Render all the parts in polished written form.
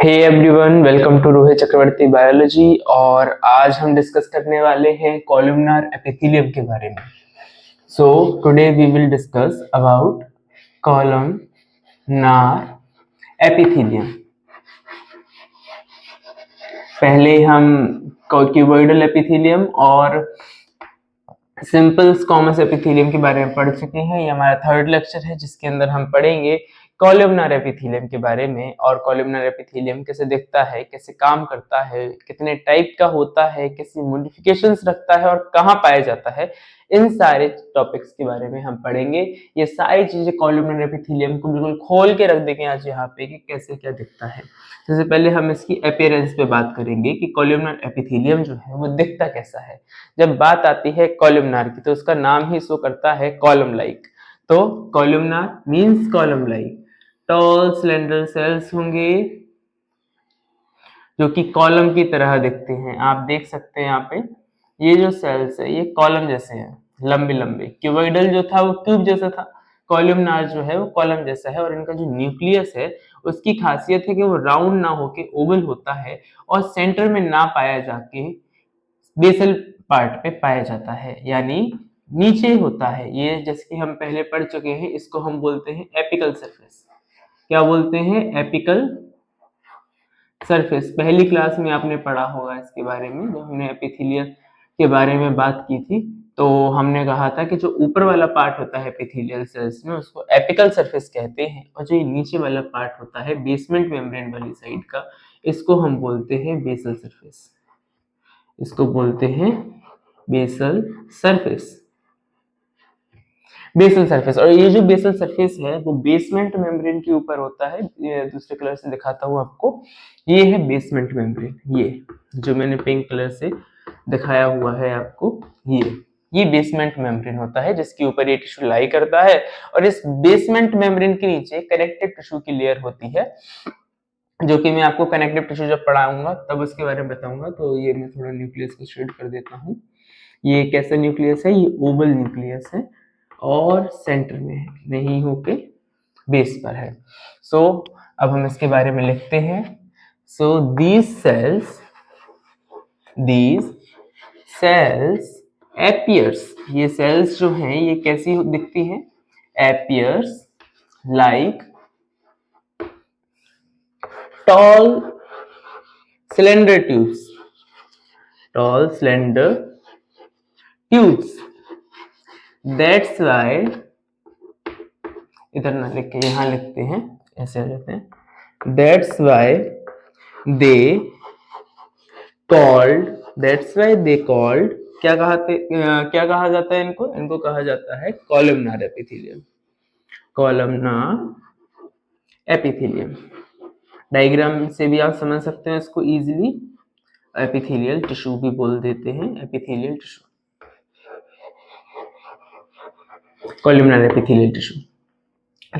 Hey everyone, welcome to Rohit Chakraborty biology. और आज हम डिस्कस करने वाले हैं कॉलमनार एपिथेलियम के बारे में। So today we will discuss about columnar epithelium. पहले हम क्यूबॉइडल एपिथेलियम और सिंपल स्क्वामस एपिथेलियम के बारे में पढ़ चुके हैं। ये हमारा थर्ड लेक्चर है जिसके अंदर हम पढ़ेंगे कॉलमनार एपिथेलियम के बारे में, और कॉलमनार एपिथेलियम कैसे दिखता है, कैसे काम करता है, कितने टाइप का होता है, कैसी मॉडिफिकेशंस रखता है और कहाँ पाया जाता है। इन सारे टॉपिक्स के बारे में हम पढ़ेंगे। ये सारी चीजें कॉलमनार एपिथेलियम को बिल्कुल खोल के रख देंगे आज यहाँ पे कि कैसे क्या दिखता है। सबसे पहले हम इसकी अपीयरेंस पे बात करेंगे कि कॉलमनार एपिथेलियम जो है वो दिखता कैसा है। जब बात आती है कॉलमनार की तो उसका नाम ही शो करता है कॉलम लाइक। तो columnar means column like, tall slender cells होंगे जो कि कॉलम की तरह दिखते हैं। आप देख सकते हैं यहाँ पे ये जो सेल्स है ये कॉलम जैसे हैं, लंबे लंबे। क्यूबॉइडल जो था वो क्यूब जैसा था, कॉलमनार जो है वो कॉलम जैसा है। और इनका जो न्यूक्लियस है उसकी खासियत है कि वो राउंड ना होके ओवल होता है और सेंटर में ना पाया जाके बेसल पार्ट पे पाया जाता है, यानी नीचे होता है। ये जैसे कि हम पहले पढ़ चुके हैं, इसको हम बोलते हैं एपिकल सरफेस। क्या बोलते हैं? Apical surface. पहली क्लास में आपने पढ़ा होगा इसके बारे में, जब हमने एपिथेलियल के बारे में बात की थी तो हमने कहा था कि जो ऊपर वाला पार्ट होता है एपिथेलियल सेल्स में उसको एपिकल सरफेस कहते हैं, और जो नीचे वाला पार्ट होता है बेसमेंट मेम्ब्रेन वाली साइड का, इसको हम बोलते हैं बेसल सरफेस। इसको बोलते हैं बेसल सरफेस। बेसल सरफेस, और ये जो बेसल सरफेस है वो बेसमेंट मेम्ब्रेन के ऊपर होता है। ये दूसरे कलर से दिखाता हूँ आपको, ये है बेसमेंट मेम्ब्रेन। ये जो मैंने पिंक कलर से दिखाया हुआ है आपको, ये बेसमेंट मेम्ब्रेन होता है जिसके ऊपर ये टिश्यू लाई करता है। और इस बेसमेंट मेम्ब्रेन के नीचे कनेक्टिव टिश्यू की लेयर होती है, जो कि मैं आपको कनेक्टिव टिश्यू जब पढ़ाऊंगा तब उसके बारे में बताऊंगा। तो ये मैं थोड़ा न्यूक्लियस को शेड कर देता हूँ। ये कैसा न्यूक्लियस है? ये ओवल न्यूक्लियस है और सेंटर में है, नहीं होके बेस पर है। सो अब हम इसके बारे में लिखते हैं। सो these cells appears, ये सेल्स जो हैं ये कैसी दिखती हैं? appears like tall slender tubes, tall slender tubes। that's why, इधर ना लिख के यहाँ लिखते हैं, ऐसे लिखते हैं। that's why they called, क्या कहा जाता है इनको? इनको कहा जाता है columnar epithelium. Columnar epithelium diagram से भी आप समझ सकते हैं इसको इजीली। एपिथेलियल टिश्यू भी बोल देते हैं, epithelial tissue, columnar epithelial tissue.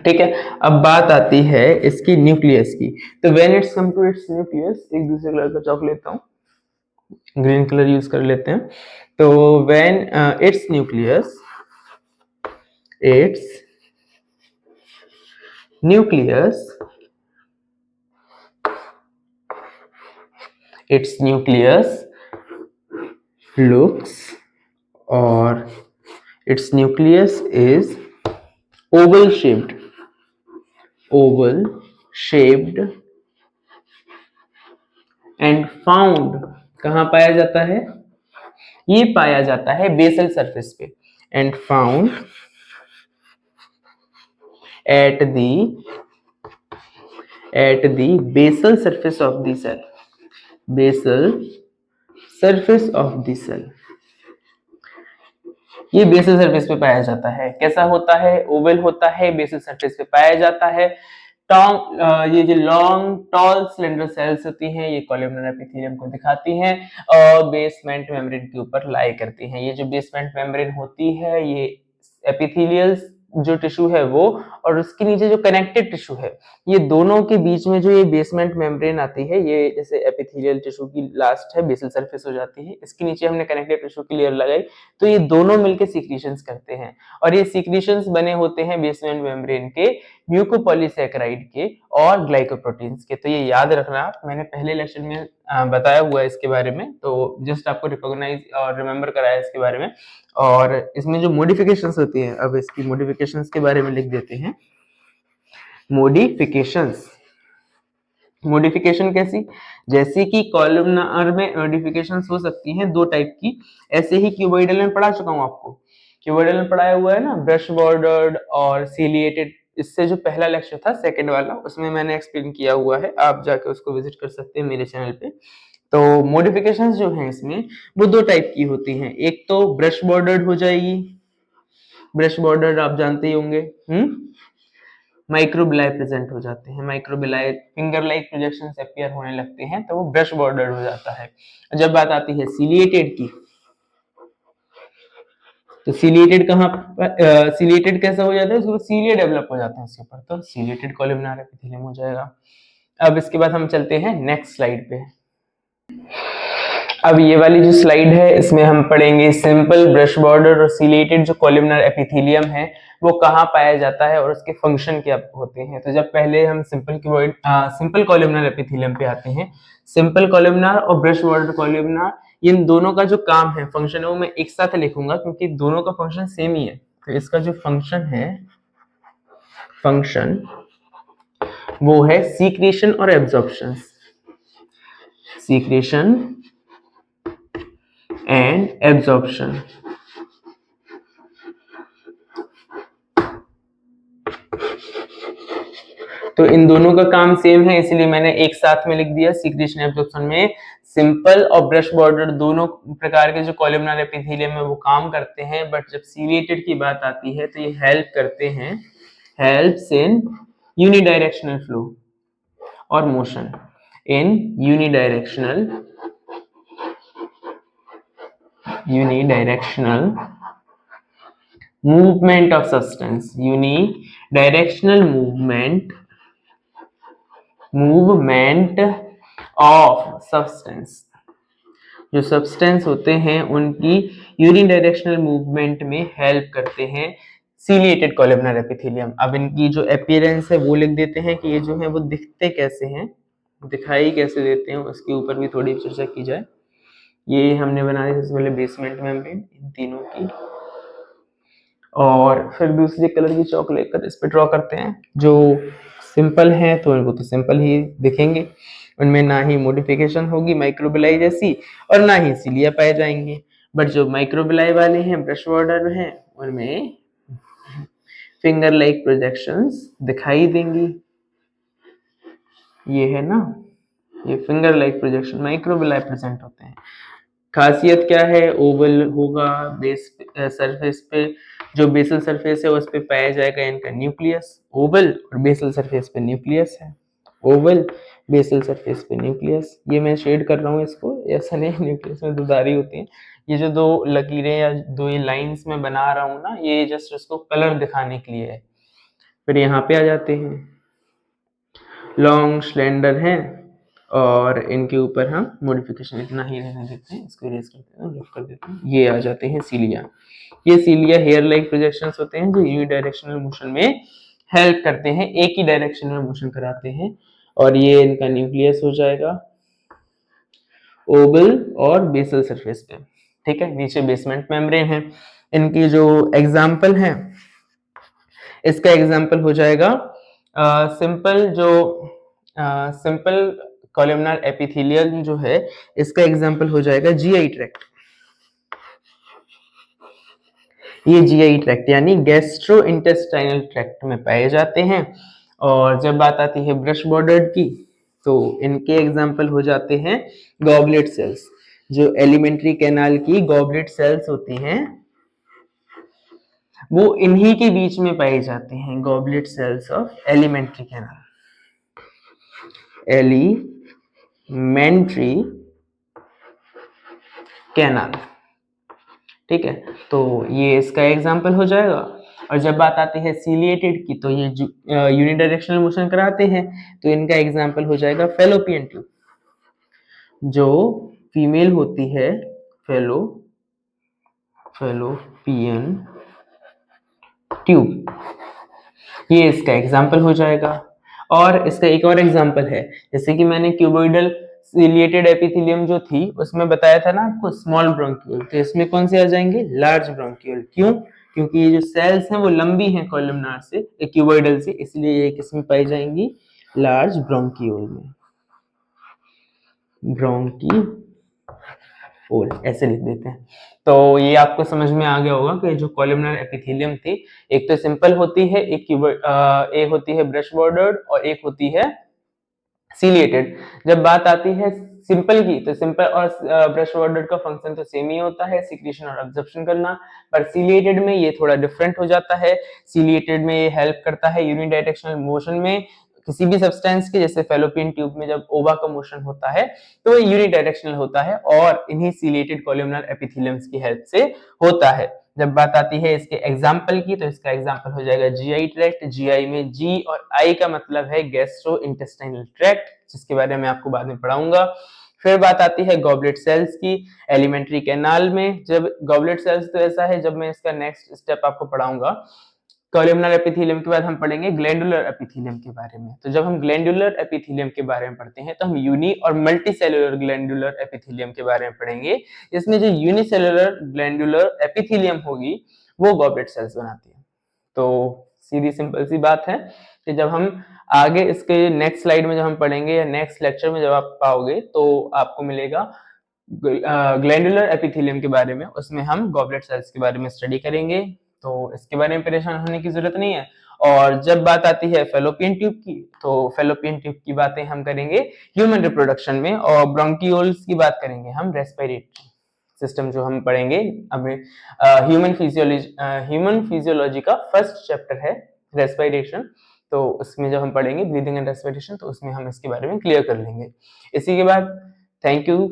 ठीक है, अब बात आती है इसकी न्यूक्लियस की। तो when it's come to its nucleus, एक दूसरे कलर का चॉक लेता हूँ, ग्रीन कलर यूज कर लेते हैं। तो when it's nucleus looks, or its nucleus is oval shaped and found, कहाँ पाया जाता है? ये पाया जाता है बेसल सरफेस पे, and found at the basal surface of the cell, basal surface of the cell। ये बेसल सरफेस पे पाया जाता है। कैसा होता है? ओवल होता है, बेसल सरफेस पे पाया जाता है। ये जो लॉन्ग टॉल सिलेंडर सेल्स होती हैं ये कॉलमनार एपिथेलियम को दिखाती हैं और बेसमेंट मेम्ब्रेन के ऊपर लाई करती हैं। ये जो बेसमेंट मेम्ब्रेन होती है ये एपिथेलियल जो टिश्यू है वो, और उसके नीचे जो कनेक्टेड टिश्यू है, ये दोनों के बीच में जो ये बेसमेंट मेम्ब्रेन आती है, ये जैसे एपिथेलियल टिश्यू की लास्ट है, बेसल सरफेस हो जाती है, इसके नीचे हमने कनेक्टेड टिश्यू की लेयर लगाई, तो ये दोनों मिलकर सीक्रेशंस करते हैं। और ये सीक्रेशंस बने होते हैं बेसमेंट मेम्ब्रेन के म्यूकोपॉलीसैकेराइड के और ग्लाइकोप्रोटीन्स के। तो ये याद रखना आप, मैंने पहले लेक्चर में बताया हुआ है इसके बारे में, तो जस्ट आपको रिकॉग्नाइज और रिमेम्बर कराया इसके बारे में। और इसमें जो मॉडिफिकेशंस होती है, अब इसकी मॉडिफिकेशंस के बारे में लिख देते हैं। मॉडिफिकेशन कैसी, जैसे कि कॉलमनार में मॉडिफिकेशंस हो सकती हैं दो टाइप की, ऐसे ही क्यूबॉइडल में पढ़ा चुका हूं आपको। क्यूबॉइडल में पढ़ाया हुआ है ना, ब्रश बॉर्डर्ड और सीलिएटेड। इससे जो पहला लेक्चर था सेकंड वाला, उसमें मैंने एक्सप्लेन किया हुआ है, आप जाके उसको विजिट कर सकते हैं मेरे चैनल पे। तो मॉडिफिकेशंस जो हैं इसमें वो दो टाइप की होती हैं। एक तो ब्रश बॉर्डर्ड हो जाएगी, ब्रश बॉर्डर्ड आप जानते ही होंगे। माइक्रोबिलाई प्रेजेंट हो जाते हैं, माइक्रोबिलाई फिंगर लाइक प्रोजेक्शन अपीयर होने लगते हैं, तो वो ब्रश बॉर्डर हो जाता है। जब बात आती है सिलिएटेड की, तो सिलिएटेड कहाँ सिलिएटेड कैसा हो जाता है, उसके ऊपर सीलिया डेवलप हो जाते हैं उसके ऊपर, तो सिलिएटेड कॉलमनार एपिथेलियम हो जाएगा। अब इसके बाद हम चलते हैं नेक्स्ट स्लाइड पे। अब ये वाली जो स्लाइड है इसमें हम पढ़ेंगे सिंपल ब्रश बॉर्डर और सिलिएटेड जो कॉलमनार एपिथेलियम है वो कहाँ पाया जाता है और उसके फंक्शन क्या होते हैं। तो जब पहले हम सिंपल कॉलमनार एपिथेलियम पे आते हैं, सिंपल कॉलमनार और ब्रश बॉर्डर कॉलमनार, इन दोनों का जो काम है, फंक्शन है, वो मैं एक साथ लिखूंगा क्योंकि दोनों का फंक्शन सेम ही है। तो इसका जो फंक्शन है, फंक्शन वो है सीक्रेशन और एब्जॉर्प्शन, सीक्रेशन एंड एब्जॉर्प्शन। तो इन दोनों का काम सेम है, इसलिए मैंने एक साथ में लिख दिया। सीक्रेशन एब्जॉर्प्शन में सिंपल और ब्रश बॉर्डर दोनों प्रकार के जो कॉलमनार एपिथेलियम है वो काम करते हैं, बट जब सीलिएटेड की बात आती है तो ये हेल्प करते हैं, हेल्प्स इन यूनिडायरेक्शनल फ्लो और motion, in unidirectional movement of substance, unidirectional movement of substance। जो सब्सटेंस होते हैं उनकी यूनिडायरेक्शनल मूवमेंट में हेल्प करते हैं सीलिएटेड कॉलमनार एपिथेलियम। अब इनकी जो अपीयरेंस है वो लिख देते हैं कि ये जो है वो दिखते कैसे हैं, दिखाई कैसे देते हैं, उसके ऊपर भी थोड़ी चर्चा की जाए। ये हमने बनाई सबसे पहले बेसमेंट मेम्ब्रेन इन तीनों की, और फिर दूसरी कलर की चौक लेकर इस पे ड्रॉ करते हैं। जो सिंपल है तो इनको तो सिंपल ही दिखेंगे, उनमें ना ही मॉडिफिकेशन होगी माइक्रोबिलाई जैसी और ना ही सीलिया पाए जाएंगे। बट जो माइक्रोबिलाई वाले हैं, ब्रश बॉर्डर हैं, उनमें फिंगर लाइक प्रोजेक्शंस दिखाई देंगी। ये है ना, ये फिंगर लाइक प्रोजेक्शन माइक्रोबिलाई प्रेजेंट होते हैं। खासियत क्या है, ओवल होगा बेस सरफेस पे, जो बेसल सरफेस है उस पे पाया जाएगा इनका न्यूक्लियस। ओवल और बेसल सरफेस पे न्यूक्लियस है, ओवल बेसल सरफेस पे न्यूक्लियस। ये मैं शेड कर रहा हूँ इसको, ऐसा नहीं न्यूक्लियस में दो धारी होती है। ये जो दो लकीरें या दो ये लाइंस में बना रहा हूँ ना, ये जस्ट इसको कलर दिखाने के लिए है। फिर यहाँ पे आ जाते हैं, लॉन्ग स्लेंडर हैं और इनके ऊपर हम मॉडिफिकेशन इतना ही रहने देते हैं, इसको इरेज करते हैं, रफ कर देते हैं। ये आ जाते हैं सीलिया। ये सीलिया हेयर लाइक प्रोजेक्शंस होते हैं जो यूनिडायरेक्शनल मोशन में हेल्प करते हैं, एक ही डायरेक्शन में मोशन कराते हैं। और ये इनका न्यूक्लियस हो जाएगा ओवल और बेसल सरफेस पे, ठीक है। नीचे बेसमेंट मेम्ब्रेन है। इनकी जो एग्जाम्पल है, इसका एग्जाम्पल हो जाएगा सिंपल जो सिंपल कॉलमनार एपिथेलियम जो है, इसका एग्जांपल हो जाएगा जीआई ट्रैक्ट। ये जीआई ट्रैक्ट यानी गैस्ट्रो इंटेस्टाइनल ट्रैक्ट में पाए जाते हैं। और जब बात आती है ब्रश बॉर्डर्ड की, तो इनके एग्जांपल हो जाते हैं गॉबलेट सेल्स। जो एलिमेंट्री कैनाल की गॉबलेट सेल्स होती हैं वो इन्हीं के बीच में पाए जाते हैं, goblet cells of alimentary canal, alimentary canal, ठीक है। तो ये इसका एग्जांपल हो जाएगा। और जब बात आती है सीलिएटेड की, तो ये यूनिडायरेक्शनल मोशन कराते हैं, तो इनका एग्जांपल हो जाएगा फेलोपियन ट्यूब। जो फीमेल होती है फेलोपियन ट्यूब, ये इसका एग्जाम्पल हो जाएगा। और इसका एक और एग्जाम्पल है, जैसे कि मैंने क्यूबोइडल सिलिएटेड एपिथेलियम जो थी उसमें बताया था ना आपको स्मॉल ब्रोंक्यूल, तो इसमें कौन से आ जाएंगे, लार्ज ब्रोंक्यूल। क्यों? क्योंकि ये जो सेल्स हैं वो लंबी हैं कॉलमनार से, क्यूबोइडल से, इसलिए ये किसमें पाई जाएंगी, लार्ज ब्रोंक्यूल में, ब्रोंकी ओल ऐसे लिख देते हैं। तो ये आपको समझ में आ गया होगा कि जो कॉलमनर एपिथेलियम थी, एक तो सिंपल होती है, एक होती है ब्रश बॉर्डर्ड और एक होती है सिलिएटेड। जब बात आती है सिंपल की, तो सिंपल और ब्रश बॉर्डर्ड का फंक्शन तो सेम ही होता है, सिक्रीशन और एब्जॉर्प्शन करना, पर सिलिएटेड में ये थोड़ा डिफरेंट हो जाता है। सिलिएटेड में ये हेल्प करता है यूनिडायरेक्शनल मोशन में किसी भी सब्सटेंस के, जैसे फेलोपियन ट्यूब में जब ओवा का मोशन होता है तो ये यूनिडायरेक्शनल होता है और इन्हीं सिलिएटेड कॉलमनर एपिथेलियम्स की हेल्प से होता है। जब बात आती है इसके एग्जाम्पल की, तो इसका एग्जाम्पल हो जाएगा जीआई ट्रैक्ट। जीआई में जी और आई का मतलब है गैस्ट्रो इंटेस्टाइनल ट्रैक्ट, जिसके बारे में आपको बाद में पढ़ाऊंगा। फिर बात आती है गॉबलेट सेल्स की, एलिमेंट्री कैनाल में। जब गॉबलेट सेल्स तो ऐसा है, जब मैं इसका नेक्स्ट स्टेप आपको पढ़ाऊंगा कॉलमनर एपिथेलियम के बाद हम पढ़ेंगे ग्लैंडुलर एपिथेलियम के बारे में। तो जब हम ग्लैंडुलर एपिथेलियम के बारे में पढ़ते हैं तो हम यूनी और मल्टीसेलुलर ग्लैंडुलर एपिथेलियम के बारे में पढ़ेंगे। इसमें जो यूनिसेलुलर ग्लैंडुलर एपिथेलियम होगी वो गॉबलेट सेल्स बनाती है। तो सीधी सिंपल सी बात है कि जब हम आगे इसके नेक्स्ट स्लाइड में जब हम पढ़ेंगे या नेक्स्ट लेक्चर में जब आप पाओगे तो आपको मिलेगा ग्लैंडुलर एपिथेलियम के बारे में, उसमें हम गॉबलेट सेल्स के बारे में स्टडी करेंगे, तो इसके बारे में परेशान होने की जरूरत नहीं है। और जब बात आती है फेलोपियन ट्यूब की, तो फेलोपियन ट्यूब की बातें हम करेंगे ह्यूमन रिप्रोडक्शन में, और ब्रोंकियोल्स की बात करेंगे हम रेस्पिरेटरी सिस्टम जो हम पढ़ेंगे। अब ह्यूमन फिजियोलॉजी का फर्स्ट चैप्टर है रेस्पिरेशन, तो उसमें जब हम पढ़ेंगे ब्रीदिंग एंड रेस्पिरेशन तो उसमें हम इसके बारे में क्लियर कर लेंगे। इसी के बाद थैंक यू